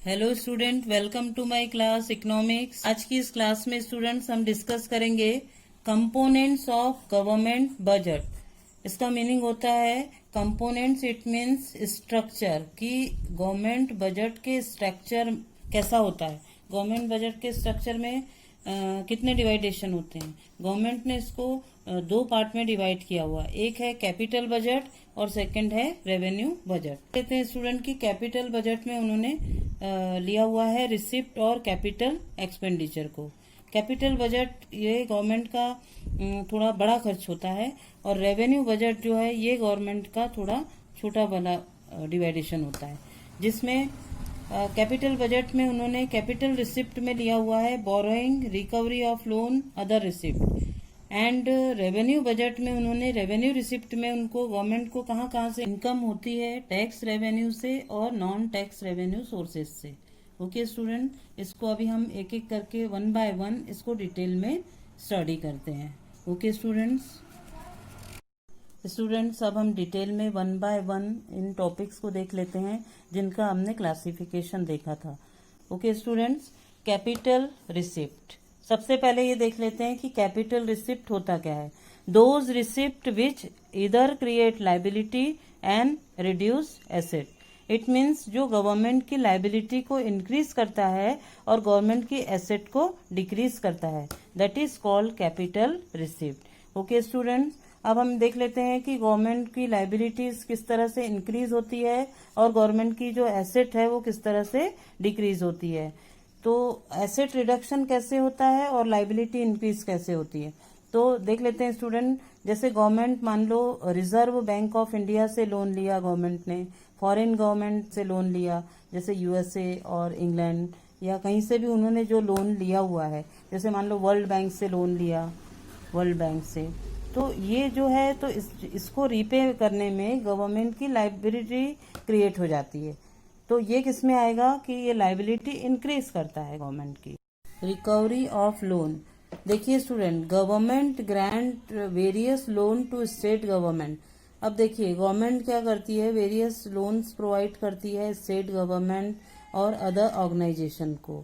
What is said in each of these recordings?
Hello student, welcome to my class economics. आज की इस क्लास में स्टूडेंट्स हम डिस्कस करेंगे कंपोनेंट्स ऑफ गवर्नमेंट बजट। इसका मीनिंग होता है कंपोनेंट्स, इट मीन्स स्ट्रक्चर, कि गवर्नमेंट बजट के स्ट्रक्चर कैसा होता है। गवर्नमेंट बजट के स्ट्रक्चर में कितने डिवाइडेशन होते हैं। गवर्नमेंट ने इसको दो पार्ट में डिवाइड किया हुआ। एक है कैपिटल बजट और सेकंड है रेवेन्यू बजट। कहते हैं स्टूडेंट की कैपिटल बजट में उन्होंने लिया हुआ है रिसिप्ट और कैपिटल एक्सपेंडिचर को। कैपिटल बजट ये गवर्नमेंट का थोड़ा बड़ा खर्च होता है, और रेवेन्यू बजट जो है ये गवर्नमेंट का थोड़ा छोटा बड़ा डिवाइडेशन होता है। जिसमें कैपिटल बजट में उन्होंने कैपिटल रिसिप्ट में लिया हुआ है borrowing, recovery of loan, other receipt. And revenue budget में उन्होंने रेवेन्यू रिसिप्ट में उनको गवर्नमेंट को कहाँ से इनकम होती है, टैक्स रेवेन्यू से और नॉन टैक्स रेवेन्यू सोर्सेज से। ओके स्टूडेंट, इसको अभी हम एक एक करके वन बाय वन इसको डिटेल में स्टडी करते हैं। ओके स्टूडेंट्स अब हम डिटेल में one by one in topics को देख लेते हैं जिनका हमने क्लासिफिकेशन देखा था। Okay students, capital receipt. सबसे पहले ये देख लेते हैं कि कैपिटल रिसिप्ट होता क्या है। दोज रिसिप्ट विच इधर create liability and reduce asset. It means जो गवर्नमेंट की लाइबिलिटी को इंक्रीज करता है और गवर्नमेंट की एसेट को डिक्रीज करता है, that is called capital receipt. Okay students, अब हम देख लेते हैं कि गवर्नमेंट की लाइबिलिटीज किस तरह से इंक्रीज होती है और गवर्नमेंट की जो एसेट है वो किस तरह से डिक्रीज होती है। तो एसेट रिडक्शन कैसे होता है और लाइबिलिटी इंक्रीज कैसे होती है, तो देख लेते हैं स्टूडेंट। जैसे गवर्नमेंट मान लो रिजर्व बैंक ऑफ इंडिया से लोन लिया गवर्नमेंट ने, फॉरेन गवर्नमेंट से लोन लिया जैसे यूएसए और इंग्लैंड, या कहीं से भी उन्होंने जो लोन लिया हुआ है, जैसे मान लो वर्ल्ड बैंक से लोन लिया, वर्ल्ड बैंक से, तो ये जो है तो इसको रीपे करने में गवर्नमेंट की लाइबिलिटी क्रिएट हो जाती है। तो ये किस में आएगा कि ये लाइबिलिटी इंक्रीज करता है गवर्नमेंट की। Recovery of loan. देखिए student, government grant various loan to state government. अब देखिए गवर्नमेंट क्या करती है, वेरियस लोन्स प्रोवाइड करती है स्टेट गवर्नमेंट और अदर ऑर्गेनाइजेशन को।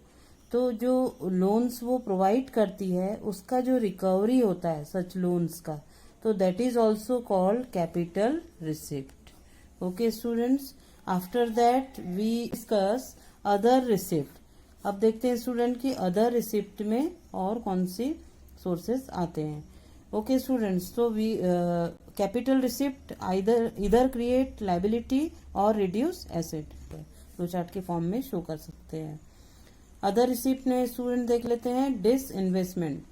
तो जो लोन्स वो प्रोवाइड करती है उसका जो रिकवरी होता है सच लोन्स का, तो that is also called capital receipt. Okay students, after that we discuss other receipt. अब देखते हैं स्टूडेंट की अदर रिसिप्ट में और कौन सी सोर्सेस आते हैं। ओके स्टूडेंट्स, तो वी कैपिटल रिसिप्ट इधर क्रिएट लाइबिलिटी और रिड्यूस एसेट, फ्लो चार्ट के फॉर्म में शो कर सकते हैं। अदर रिसिप्ट में स्टूडेंट देख लेते हैं disinvestment.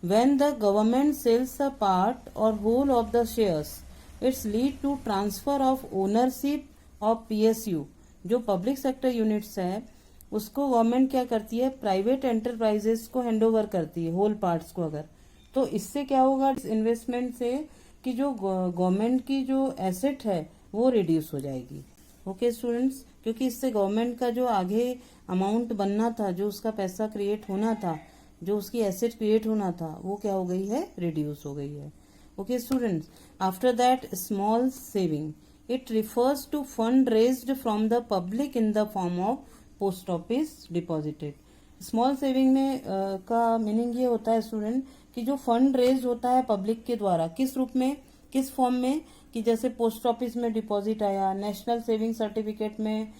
When the government sells a part or whole of the shares, it's lead to transfer of ownership of PSU. जो पब्लिक सेक्टर यूनिट्स है उसको गवर्नमेंट क्या करती है, प्राइवेट एंटरप्राइजेस को हैंडओवर करती है होल पार्ट्स को। अगर तो इससे क्या होगा इन्वेस्टमेंट से, कि जो गवर्नमेंट की जो एसेट है वो रिड्यूस हो जाएगी। ओके स्टूडेंट्स, क्योंकि इससे गवर्नमेंट का जो आगे अमाउंट बनना था, जो उसका पैसा क्रिएट होना था, जो उसकी एसेट क्रिएट होना था, वो क्या हो गई है, रिड्यूस हो गई है। Okay students, after that small saving. It refers to fund raised from the public in the form of post office deposited. Small saving में का मीनिंग ये होता है स्टूडेंट कि जो फंड रेज होता है पब्लिक के द्वारा, किस रूप में, किस फॉर्म में, कि जैसे पोस्ट ऑफिस में डिपॉजिट आया, नेशनल सेविंग सर्टिफिकेट में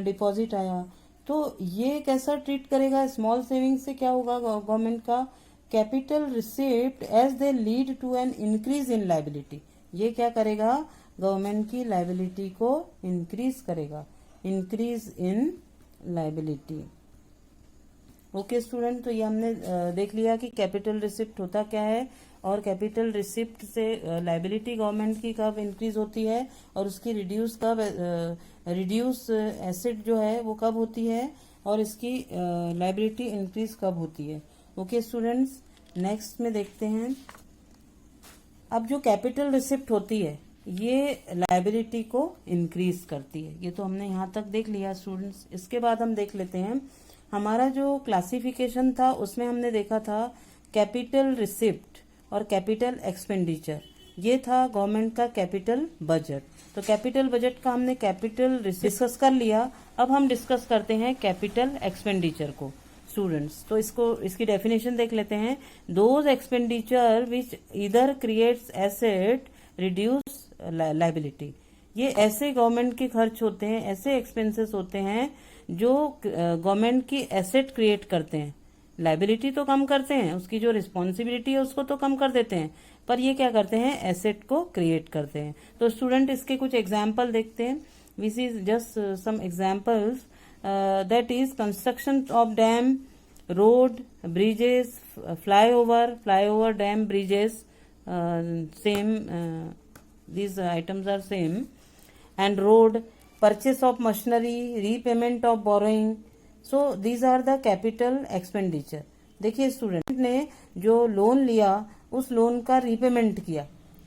डिपॉजिट आया, तो ये कैसा ट्रीट करेगा। स्मॉल सेविंग से क्या होगा गवर्नमेंट का, capital receipt as they lead to an increase in liability. ये क्या करेगा, गवर्नमेंट की लाइबिलिटी को इंक्रीज करेगा, increase in liability. Okay student, तो ये हमने देख लिया कि कैपिटल रिसिप्ट होता क्या है, और कैपिटल रिसिप्ट से लाइबिलिटी गवर्नमेंट की कब इंक्रीज होती है और उसकी रिड्यूस एसेट जो है वो कब होती है, और इसकी लाइबिलिटी इंक्रीज कब होती है। ओके स्टूडेंट्स, नेक्स्ट में देखते हैं। अब जो कैपिटल रिसिप्ट होती है ये लाइबिलिटी को इंक्रीज करती है, ये तो हमने यहाँ तक देख लिया स्टूडेंट्स। इसके बाद हम देख लेते हैं हमारा जो क्लासिफिकेशन था उसमें हमने देखा था कैपिटल रिसिप्ट और कैपिटल एक्सपेंडिचर, ये था गवर्नमेंट का कैपिटल बजट। तो कैपिटल बजट का हमने कैपिटल डिस्कस कर लिया। अब हम डिस्कस करते हैं कैपिटल एक्सपेंडिचर को स्टूडेंट्स। तो इसकी डेफिनेशन देख लेते हैं। Those expenditure which either creates asset reduce liability. ये ऐसे गवर्नमेंट के खर्च होते हैं, ऐसे एक्सपेंसेस होते हैं जो गवर्नमेंट की एसेट क्रिएट करते हैं। लायबिलिटी तो कम करते हैं, उसकी जो रिस्पॉन्सिबिलिटी है उसको तो कम कर देते हैं, पर ये क्या करते हैं, एसेट को क्रिएट करते हैं। तो स्टूडेंट इसके कुछ एग्जाम्पल देखते हैं। We see just some examples, that is construction of dam, road, bridges, flyover, dam, bridges, same, these items are same, and road, purchase of machinery, repayment of borrowing. So these are the capital expenditure. देखिए student ने जो loan लिया उस loan का repayment किया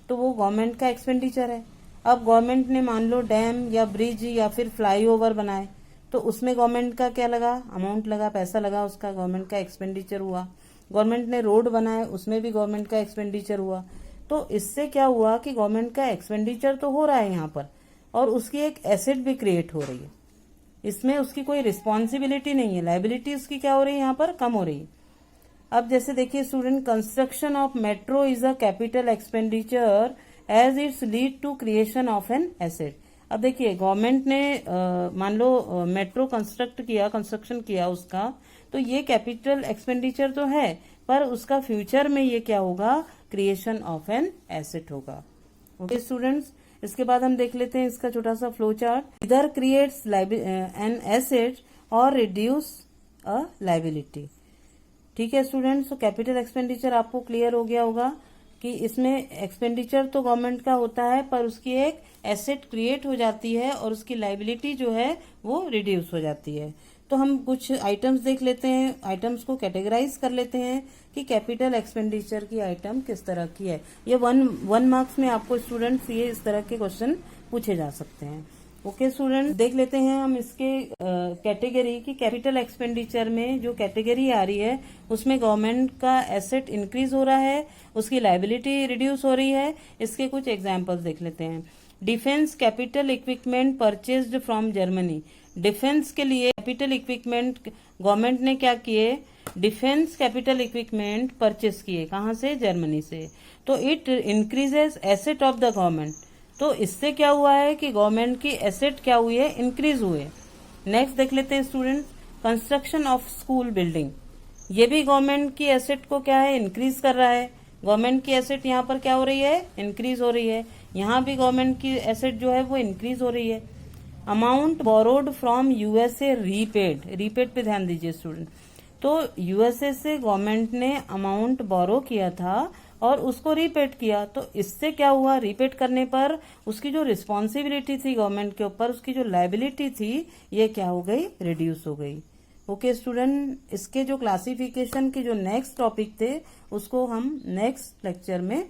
तो वो government का एक्सपेंडिचर है। अब गवर्नमेंट ने मान लो डैम या ब्रिज या फिर फ्लाईओवर बनाए तो उसमें गवर्नमेंट का क्या लगा, अमाउंट लगा, पैसा लगा, उसका गवर्नमेंट का एक्सपेंडिचर हुआ। गवर्नमेंट ने रोड बनाए उसमें भी गवर्नमेंट का एक्सपेंडिचर हुआ। तो इससे क्या हुआ कि गवर्नमेंट का एक्सपेंडिचर तो हो रहा है यहाँ पर और उसकी एक एसेट भी क्रिएट हो रही है। इसमें उसकी कोई रिस्पॉन्सिबिलिटी नहीं है, लायबिलिटी उसकी क्या हो रही है, यहाँ पर कम हो रही है। अब जैसे देखिए student, construction of metro is a capital expenditure as it's lead to creation of an asset. अब देखिए गवर्नमेंट ने मान लो मेट्रो कंस्ट्रक्शन किया उसका, तो ये कैपिटल एक्सपेंडिचर तो है पर उसका फ्यूचर में ये क्या होगा, क्रिएशन ऑफ एन एसेट होगा। ओके स्टूडेंट्स, इसके बाद हम देख लेते हैं इसका छोटा सा फ्लो चार्ट। इधर क्रिएट्स एन एसेट और रिड्यूस अ लायबिलिटी। ठीक है स्टूडेंट्स, तो कैपिटल एक्सपेंडिचर आपको क्लियर हो गया होगा कि इसमें एक्सपेंडिचर तो गवर्नमेंट का होता है पर उसकी एक एसेट क्रिएट हो जाती है और उसकी लायबिलिटी जो है वो रिड्यूस हो जाती है। तो हम कुछ आइटम्स देख लेते हैं, आइटम्स को कैटेगराइज कर लेते हैं कि कैपिटल एक्सपेंडिचर की आइटम किस तरह की है। ये वन मार्क्स में आपको स्टूडेंट्स ये इस तरह के क्वेश्चन पूछे जा सकते हैं। ओके स्टूडेंट, देख लेते हैं हम इसके कैटेगरी की। कैपिटल एक्सपेंडिचर में जो कैटेगरी आ रही है उसमें गवर्नमेंट का एसेट इंक्रीज हो रहा है, उसकी लायबिलिटी रिड्यूस हो रही है। इसके कुछ एग्जाम्पल्स देख लेते हैं। Defence capital equipment purchased from Germany. Defence के लिए कैपिटल इक्विपमेंट गवर्नमेंट ने क्या किए, डिफेंस कैपिटल इक्विपमेंट परचेस किए, कहाँ से, जर्मनी से। तो it increases asset of the government. तो इससे क्या हुआ है कि गवर्नमेंट की एसेट क्या हुई है, इंक्रीज हुए। नेक्स्ट देख लेते हैं student, construction of school building. ये भी गवर्नमेंट की एसेट को क्या है, इंक्रीज कर रहा है। गवर्नमेंट की एसेट यहाँ पर क्या हो रही है, इंक्रीज हो रही है। यहाँ भी गवर्नमेंट की एसेट जो है वो इंक्रीज हो रही है। Amount borrowed from USA repaid पे ध्यान दीजिए स्टूडेंट। तो यूएसए से गवर्नमेंट ने अमाउंट बोरो किया था और उसको रीपेड किया। तो इससे क्या हुआ, रीपेड करने पर उसकी जो रिस्पॉन्सिबिलिटी थी गवर्नमेंट के ऊपर, उसकी जो लायबिलिटी थी, ये क्या हो गई, रिड्यूस हो गई। ओके स्टूडेंट, इसके जो क्लासिफिकेशन के जो नेक्स्ट टॉपिक थे उसको हम नेक्स्ट लेक्चर में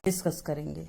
डिस्कस करेंगे।